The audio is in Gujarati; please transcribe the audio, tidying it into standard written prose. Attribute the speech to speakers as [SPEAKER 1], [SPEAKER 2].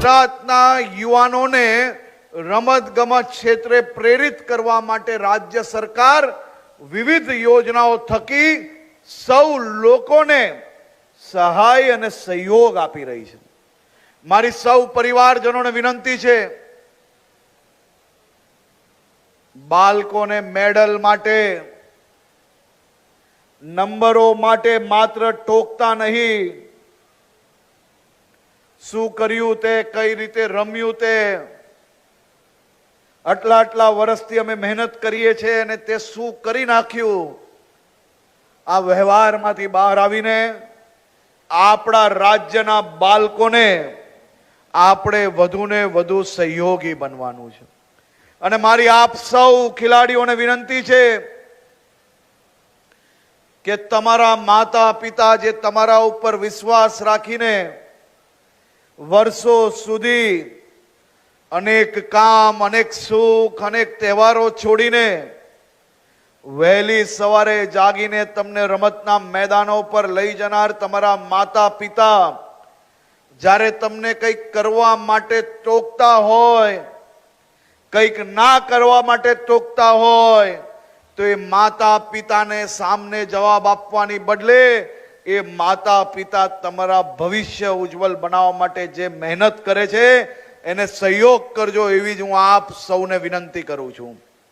[SPEAKER 1] ગુજરાતના યુવાનોને રમતગમત ક્ષેત્રે પ્રેરિત કરવા માટે રાજ્ય સરકાર વિવિધ યોજનાઓ થકી સૌ લોકોને સહાય અને સહયોગ આપી રહી છે. મારી સૌ પરિવારજનોને વિનંતી છે, બાળકોને મેડલ માટે, નંબરો માટે માત્ર ટોકતા નહીં, શું કર્યું તે, કઈ રીતે રમ્યું તે, આટલા વર્ષથી અમે મહેનત કરીએ છીએ અને તે શું કરી નાખ્યું, આ વ્યવહારમાંથી બહાર આવીને આપણા રાજ્યના બાળકોને આપણે વધુને વધુ સહયોગી બનવાનું છે. અને મારી આપ સૌ ખેલાડીઓને વિનંતી છે કે તમારા માતા પિતા જે તમારા ઉપર વિશ્વાસ રાખીને વર્ષો સુધી અનેક કામ, અનેક સુખ, અનેક તહેવારો છોડીને વહેલી સવારે જાગીને તમને રમતના મેદાનો પર લઈ જનાર તમારા માતા પિતા જ્યારે તમને કંઈક કરવા માટે ટોકતા હોય, કંઈક ના કરવા માટે ટોકતા હોય, તો એ માતા પિતાને સામને જવાબ આપવાની બદલે એ માતા પિતા તમારા ભવિષ્ય ઉજ્જવલ બનાવવા માટે જે મહેનત કરે છે એને સહયોગ કરજો, એવી જ હું આપ સૌને વિનંતી કરું છું.